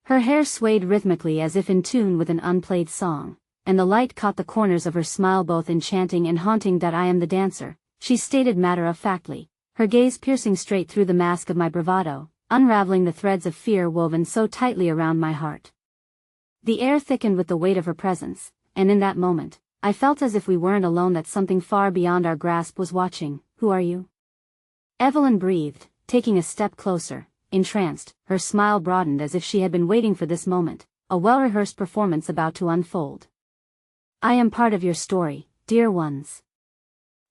Her hair swayed rhythmically as if in tune with an unplayed song, and the light caught the corners of her smile both enchanting and haunting. "I am the dancer," she stated matter-of-factly, her gaze piercing straight through the mask of my bravado, unraveling the threads of fear woven so tightly around my heart. The air thickened with the weight of her presence, and in that moment, I felt as if we weren't alone, that something far beyond our grasp was watching. "Who are you?" Evelyn breathed, taking a step closer, entranced, her smile broadened as if she had been waiting for this moment, a well-rehearsed performance about to unfold. "I am part of your story, dear ones.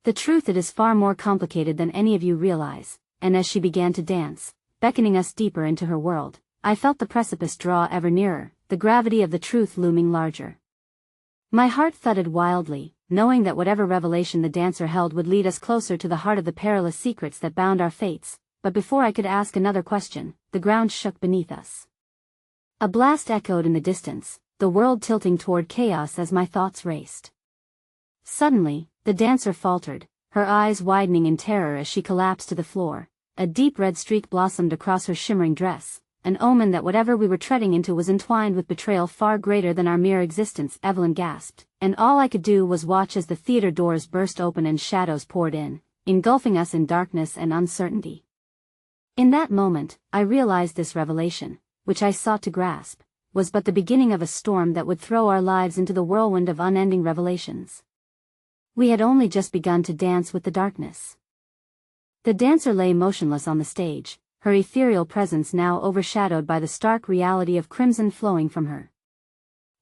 The truth, it is far more complicated than any of you realize." And as she began to dance, beckoning us deeper into her world, I felt the precipice draw ever nearer, the gravity of the truth looming larger. My heart thudded wildly, knowing that whatever revelation the dancer held would lead us closer to the heart of the perilous secrets that bound our fates. But before I could ask another question, the ground shook beneath us. A blast echoed in the distance, the world tilting toward chaos as my thoughts raced. Suddenly, the dancer faltered, her eyes widening in terror as she collapsed to the floor. A deep red streak blossomed across her shimmering dress, an omen that whatever we were treading into was entwined with betrayal far greater than our mere existence. Evelyn gasped, and all I could do was watch as the theater doors burst open and shadows poured in, engulfing us in darkness and uncertainty. In that moment, I realized this revelation, which I sought to grasp, was but the beginning of a storm that would throw our lives into the whirlwind of unending revelations. We had only just begun to dance with the darkness. The dancer lay motionless on the stage, her ethereal presence now overshadowed by the stark reality of crimson flowing from her.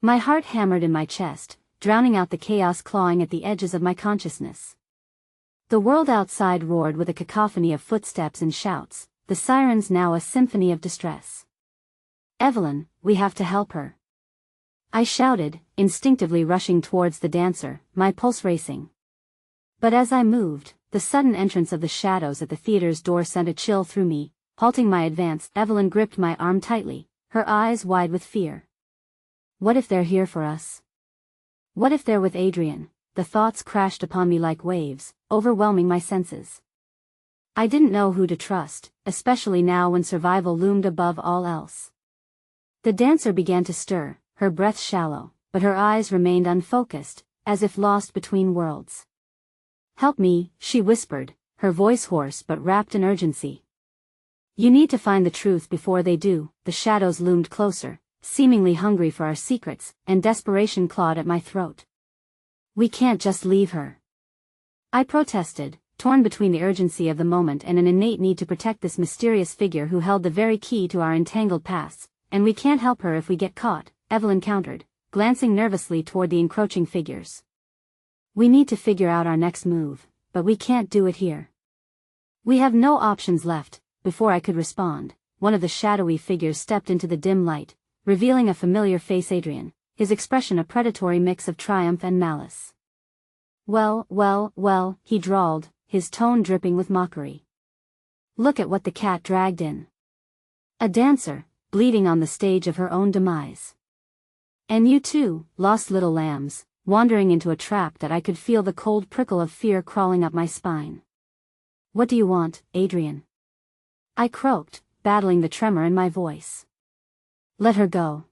My heart hammered in my chest, drowning out the chaos clawing at the edges of my consciousness. The world outside roared with a cacophony of footsteps and shouts, the sirens now a symphony of distress. "Evelyn, we have to help her," I shouted, instinctively rushing towards the dancer, my pulse racing. But as I moved, the sudden entrance of the shadows at the theater's door sent a chill through me, halting my advance. Evelyn gripped my arm tightly, her eyes wide with fear. "What if they're here for us? What if they're with Adrian?" The thoughts crashed upon me like waves, overwhelming my senses. I didn't know who to trust, especially now when survival loomed above all else. The dancer began to stir, her breath shallow, but her eyes remained unfocused, as if lost between worlds. "Help me," she whispered, her voice hoarse but wrapped in urgency. "You need to find the truth before they do." The shadows loomed closer, seemingly hungry for our secrets, and desperation clawed at my throat. "We can't just leave her," I protested, torn between the urgency of the moment and an innate need to protect this mysterious figure who held the very key to our entangled pasts. "And we can't help her if we get caught," Evelyn countered, glancing nervously toward the encroaching figures. "We need to figure out our next move, but we can't do it here." "We have no options left." Before I could respond, one of the shadowy figures stepped into the dim light, revealing a familiar face. Adrian, his expression a predatory mix of triumph and malice. Well, he drawled, his tone dripping with mockery. "Look at what the cat dragged in. A dancer, bleeding on the stage of her own demise. And you too, lost little lambs, wandering into a trap." That I could feel the cold prickle of fear crawling up my spine. "What do you want, Adrian?" I croaked, battling the tremor in my voice. Let her go.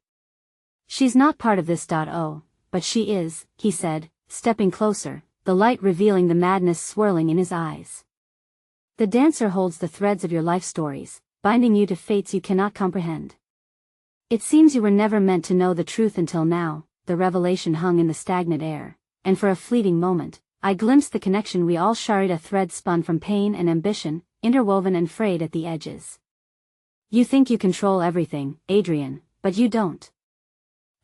She's not part of this. Oh, but she is, he said, stepping closer, the light revealing the madness swirling in his eyes. The dancer holds the threads of your life stories, binding you to fates you cannot comprehend. It seems you were never meant to know the truth until now. The revelation hung in the stagnant air, and for a fleeting moment, I glimpsed the connection we all shared, a thread spun from pain and ambition, interwoven and frayed at the edges. You think you control everything, Adrian, but you don't.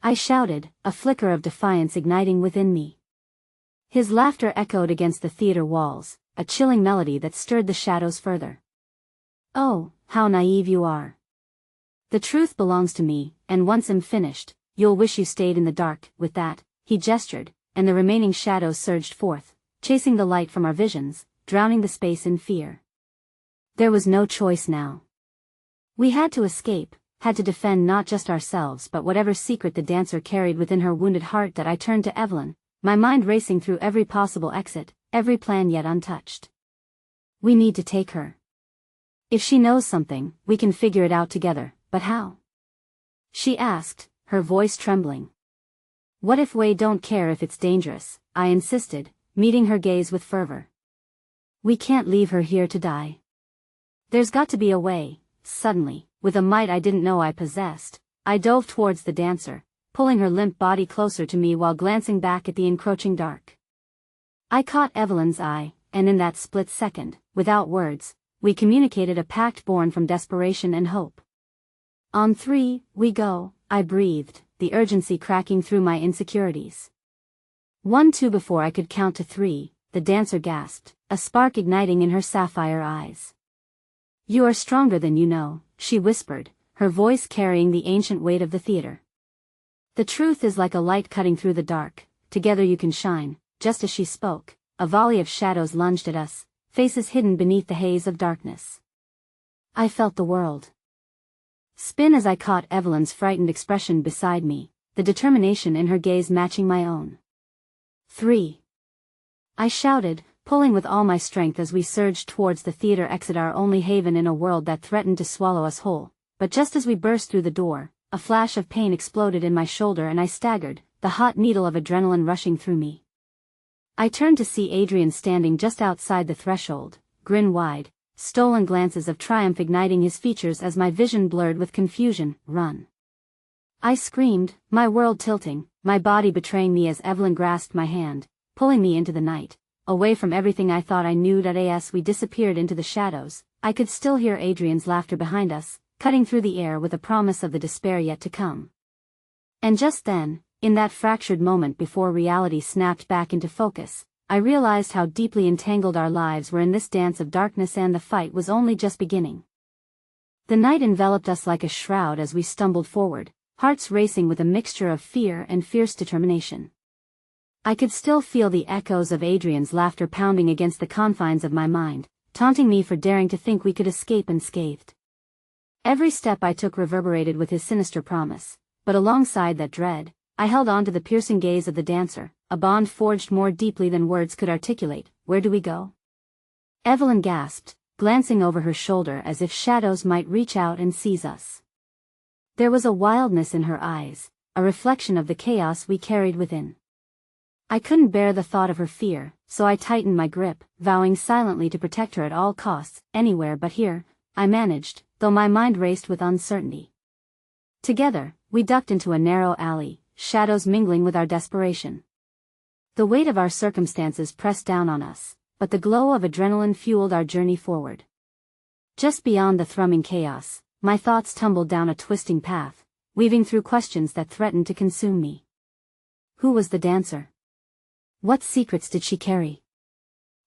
I shouted, a flicker of defiance igniting within me. His laughter echoed against the theater walls, a chilling melody that stirred the shadows further. Oh, how naive you are. The truth belongs to me, and once I'm finished, you'll wish you stayed in the dark. With that, he gestured, and the remaining shadows surged forth, chasing the light from our visions, drowning the space in fear. There was no choice now. We had to escape, had to defend not just ourselves but whatever secret the dancer carried within her wounded heart. That I turned to Evelyn, my mind racing through every possible exit, every plan yet untouched. We need to take her. If she knows something, we can figure it out together, but how? She asked, her voice trembling. What if we don't care if it's dangerous? I insisted, meeting her gaze with fervor. We can't leave her here to die. There's got to be a way. Suddenly, with a might I didn't know I possessed, I dove towards the dancer, pulling her limp body closer to me while glancing back at the encroaching dark. I caught Evelyn's eye, and in that split second, without words, we communicated a pact born from desperation and hope. On 3, we go, I breathed, the urgency cracking through my insecurities. 1, 2. Before I could count to 3, the dancer gasped, a spark igniting in her sapphire eyes. You are stronger than you know, she whispered, her voice carrying the ancient weight of the theater. The truth is like a light cutting through the dark, together you can shine. Just as she spoke, a volley of shadows lunged at us, faces hidden beneath the haze of darkness. I felt the world spin as I caught Evelyn's frightened expression beside me, the determination in her gaze matching my own. 3. I shouted, pulling with all my strength as we surged towards the theater exit, our only haven in a world that threatened to swallow us whole. But just as we burst through the door, a flash of pain exploded in my shoulder and I staggered, the hot needle of adrenaline rushing through me. I turned to see Adrian standing just outside the threshold, grin wide, stolen glances of triumph igniting his features as my vision blurred with confusion. Run! I screamed, my world tilting, my body betraying me as Evelyn grasped my hand, pulling me into the night, away from everything I thought I knew. As we disappeared into the shadows, I could still hear Adrian's laughter behind us, cutting through the air with a promise of the despair yet to come. And just then, in that fractured moment before reality snapped back into focus, I realized how deeply entangled our lives were in this dance of darkness, and the fight was only just beginning. The night enveloped us like a shroud as we stumbled forward, hearts racing with a mixture of fear and fierce determination. I could still feel the echoes of Adrian's laughter pounding against the confines of my mind, taunting me for daring to think we could escape unscathed. Every step I took reverberated with his sinister promise, but alongside that dread, I held on to the piercing gaze of the dancer, a bond forged more deeply than words could articulate. Where do we go? Evelyn gasped, glancing over her shoulder as if shadows might reach out and seize us. There was a wildness in her eyes, a reflection of the chaos we carried within. I couldn't bear the thought of her fear, so I tightened my grip, vowing silently to protect her at all costs. Anywhere but here, I managed, though my mind raced with uncertainty. Together, we ducked into a narrow alley, shadows mingling with our desperation. The weight of our circumstances pressed down on us, but the glow of adrenaline fueled our journey forward. Just beyond the thrumming chaos, my thoughts tumbled down a twisting path, weaving through questions that threatened to consume me. Who was the dancer? What secrets did she carry?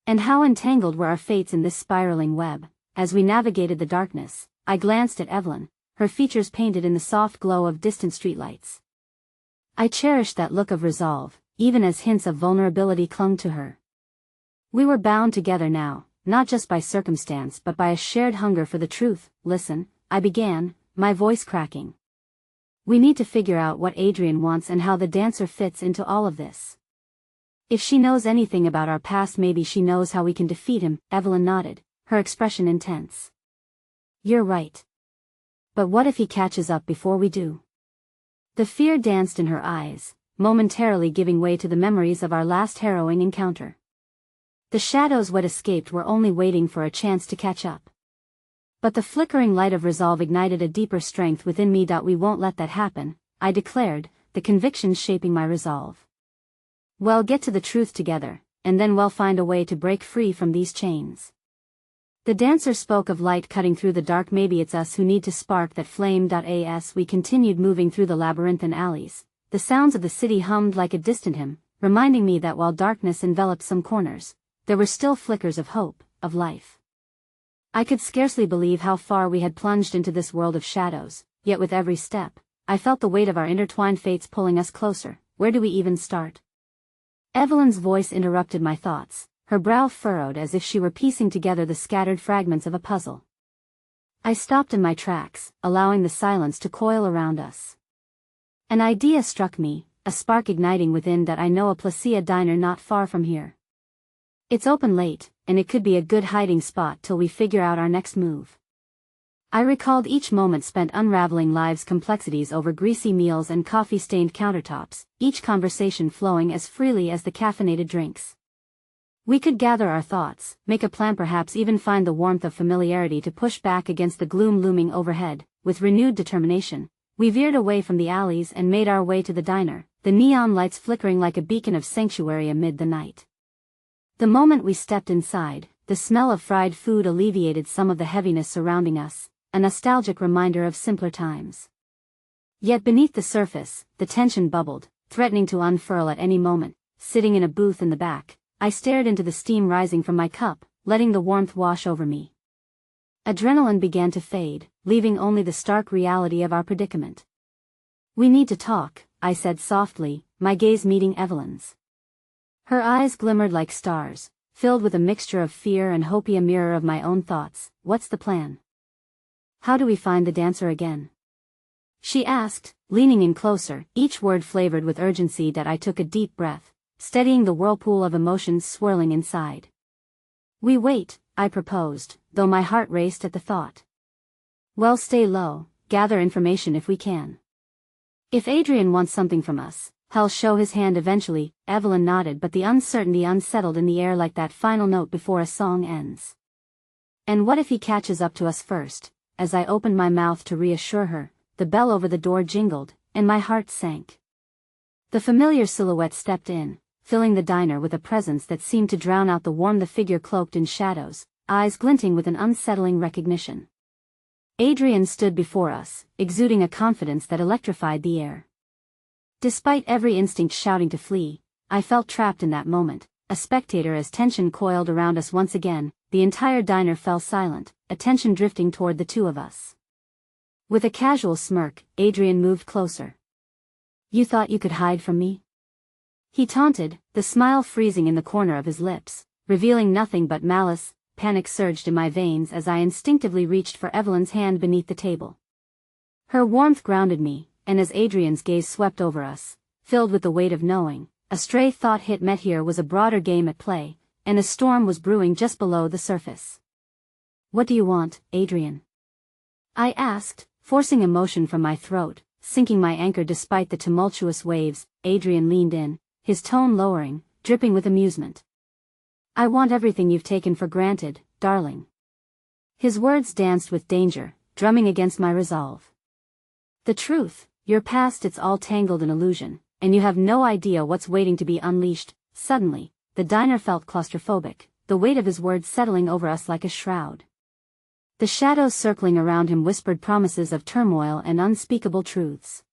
And how entangled were our fates in this spiraling web? As we navigated the darkness, I glanced at Evelyn, her features painted in the soft glow of distant streetlights. I cherished that look of resolve, even as hints of vulnerability clung to her. We were bound together now, not just by circumstance but by a shared hunger for the truth. Listen, I began, my voice cracking. We need to figure out what Adrian wants and how the dancer fits into all of this. If she knows anything about our past, maybe she knows how we can defeat him. Evelyn nodded, her expression intense. You're right. But what if he catches up before we do? The fear danced in her eyes, momentarily giving way to the memories of our last harrowing encounter. The shadows we'd escaped were only waiting for a chance to catch up. But the flickering light of resolve ignited a deeper strength within me. We won't let that happen, I declared, the conviction shaping my resolve. We'll get to the truth together, and then we'll find a way to break free from these chains. The dancer spoke of light cutting through the dark. Maybe it's us who need to spark that flame. As we continued moving through the labyrinthine alleys, the sounds of the city hummed like a distant hymn, reminding me that while darkness enveloped some corners, there were still flickers of hope, of life. I could scarcely believe how far we had plunged into this world of shadows, yet with every step, I felt the weight of our intertwined fates pulling us closer. Where do we even start? Evelyn's voice interrupted my thoughts, her brow furrowed as if she were piecing together the scattered fragments of a puzzle. I stopped in my tracks, allowing the silence to coil around us. An idea struck me, a spark igniting within. I know a Placia diner not far from here. It's open late, and it could be a good hiding spot till we figure out our next move. I recalled each moment spent unraveling life's complexities over greasy meals and coffee-stained countertops, each conversation flowing as freely as the caffeinated drinks. We could gather our thoughts, make a plan, perhaps even find the warmth of familiarity to push back against the gloom looming overhead. With renewed determination, we veered away from the alleys and made our way to the diner, the neon lights flickering like a beacon of sanctuary amid the night. The moment we stepped inside, the smell of fried food alleviated some of the heaviness surrounding us, a nostalgic reminder of simpler times. Yet beneath the surface, the tension bubbled, threatening to unfurl at any moment. Sitting in a booth in the back, I stared into the steam rising from my cup, letting the warmth wash over me. Adrenaline began to fade, leaving only the stark reality of our predicament. "We need to talk," I said softly, my gaze meeting Evelyn's. Her eyes glimmered like stars, filled with a mixture of fear and hope. A mirror of my own thoughts. "What's the plan? How do we find the dancer again?" she asked, leaning in closer, each word flavored with urgency. I took a deep breath, steadying the whirlpool of emotions swirling inside. "We wait," I proposed, though my heart raced at the thought. "Well, stay low, gather information if we can. If Adrian wants something from us, he'll show his hand eventually." Evelyn nodded, but the uncertainty unsettled in the air like that final note before a song ends. "And what if he catches up to us first?" As I opened my mouth to reassure her, the bell over the door jingled, and my heart sank. The familiar silhouette stepped in, filling the diner with a presence that seemed to drown out the warmth. The figure cloaked in shadows, eyes glinting with an unsettling recognition. Adrian stood before us, exuding a confidence that electrified the air. Despite every instinct shouting to flee, I felt trapped in that moment, a spectator as tension coiled around us once again. The entire diner fell silent, attention drifting toward the two of us. With a casual smirk, Adrian moved closer. "You thought you could hide from me?" he taunted, the smile freezing in the corner of his lips, revealing nothing but malice. Panic surged in my veins as I instinctively reached for Evelyn's hand beneath the table. Her warmth grounded me, and as Adrian's gaze swept over us, filled with the weight of knowing, a stray thought hit me. Here was a broader game at play, and a storm was brewing just below the surface. "What do you want, Adrian?" I asked, forcing emotion from my throat, sinking my anchor despite the tumultuous waves. Adrian leaned in, his tone lowering, dripping with amusement. "I want everything you've taken for granted, darling." His words danced with danger, drumming against my resolve. "The truth, your past, it's all tangled in illusion, and you have no idea what's waiting to be unleashed." Suddenly, the diner felt claustrophobic, the weight of his words settling over us like a shroud. The shadows circling around him whispered promises of turmoil and unspeakable truths.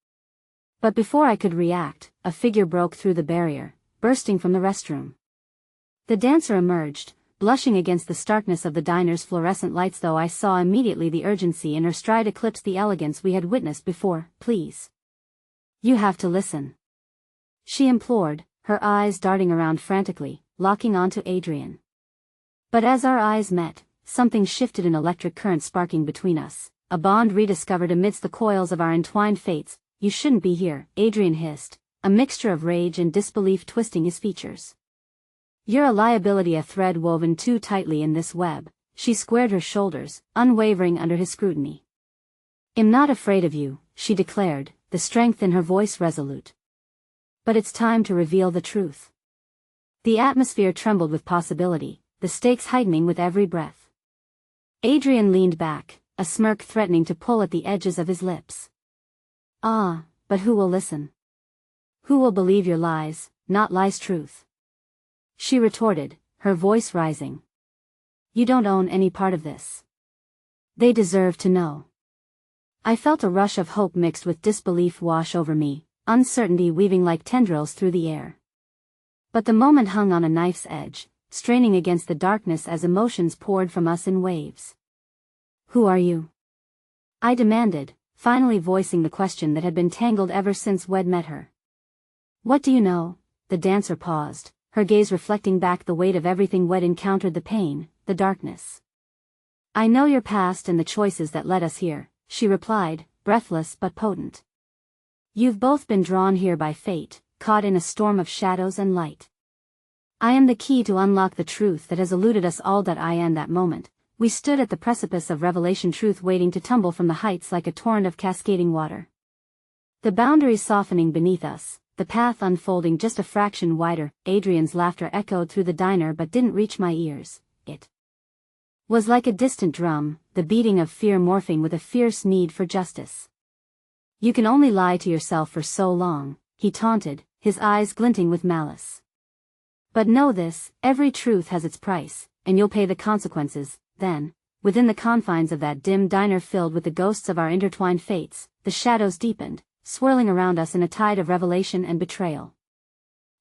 But before I could react, a figure broke through the barrier, bursting from the restroom. The dancer emerged, blushing against the starkness of the diner's fluorescent lights. Though I saw immediately the urgency in her stride eclipsed the elegance we had witnessed before. "Please. You have to listen," she implored, her eyes darting around frantically, locking onto Adrian. But as our eyes met, something shifted, an electric current sparking between us, a bond rediscovered amidst the coils of our entwined fates. "You shouldn't be here," Adrian hissed, a mixture of rage and disbelief twisting his features. "You're a liability, a thread woven too tightly in this web, she squared her shoulders, unwavering under his scrutiny. "I'm not afraid of you," she declared, the strength in her voice resolute. "But it's time to reveal the truth." The atmosphere trembled with possibility, the stakes heightening with every breath. Adrian leaned back, a smirk threatening to pull at the edges of his lips. "Ah, but who will listen? Who will believe your lies, not lies' truth?" she retorted, her voice rising. "You don't own any part of this. They deserve to know." I felt a rush of hope mixed with disbelief wash over me, uncertainty weaving like tendrils through the air. But the moment hung on a knife's edge, straining against the darkness as emotions poured from us in waves. "Who are you?" I demanded, finally voicing the question that had been tangled ever since we'd met her. "What do you know?" The dancer paused, her gaze reflecting back the weight of everything we'd encountered, the pain, the darkness. "I know your past and the choices that led us here," she replied, breathless but potent. "You've both been drawn here by fate, caught in a storm of shadows and light. I am the key to unlock the truth that has eluded us all." That moment, we stood at the precipice of revelation, truth waiting to tumble from the heights like a torrent of cascading water. The boundaries softening beneath us, the path unfolding just a fraction wider. Adrian's laughter echoed through the diner but didn't reach my ears. It was like a distant drum, the beating of fear morphing with a fierce need for justice. "You can only lie to yourself for so long," he taunted, his eyes glinting with malice. "But know this, every truth has its price, and you'll pay the consequences." Then, within the confines of that dim diner filled with the ghosts of our intertwined fates, the shadows deepened, swirling around us in a tide of revelation and betrayal.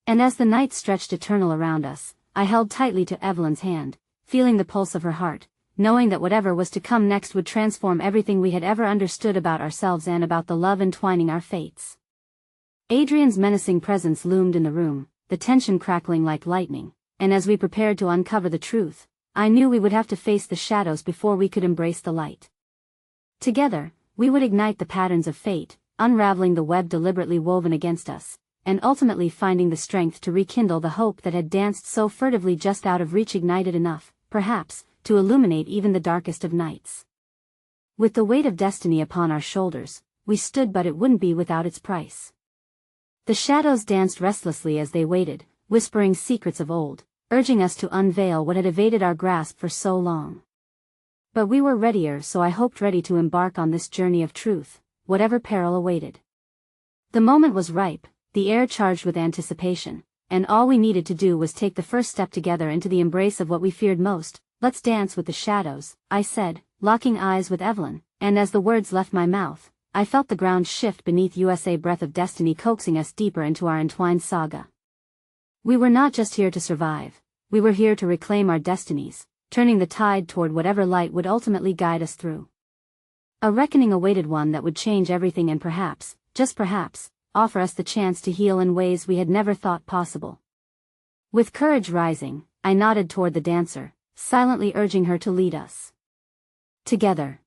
And as the night stretched eternal around us, I held tightly to Evelyn's hand, feeling the pulse of her heart, knowing that whatever was to come next would transform everything we had ever understood about ourselves and about the love entwining our fates. Adrian's menacing presence loomed in the room, the tension crackling like lightning, and as we prepared to uncover the truth, I knew we would have to face the shadows before we could embrace the light. Together, we would ignite the patterns of fate, unraveling the web deliberately woven against us, and ultimately finding the strength to rekindle the hope that had danced so furtively just out of reach, ignited enough, perhaps, to illuminate even the darkest of nights. With the weight of destiny upon our shoulders, we stood, but it wouldn't be without its price. The shadows danced restlessly as they waited, whispering secrets of old, urging us to unveil what had evaded our grasp for so long. But we were readier, so I hoped ready to embark on this journey of truth, whatever peril awaited. The moment was ripe, the air charged with anticipation, and all we needed to do was take the first step together into the embrace of what we feared most. "Let's dance with the shadows," I said, locking eyes with Evelyn, and as the words left my mouth, I felt the ground shift beneath us, a breath of destiny coaxing us deeper into our entwined saga. We were not just here to survive, we were here to reclaim our destinies, turning the tide toward whatever light would ultimately guide us through. A reckoning awaited, one that would change everything and perhaps, just perhaps, offer us the chance to heal in ways we had never thought possible. With courage rising, I nodded toward the dancer, silently urging her to lead us. Together.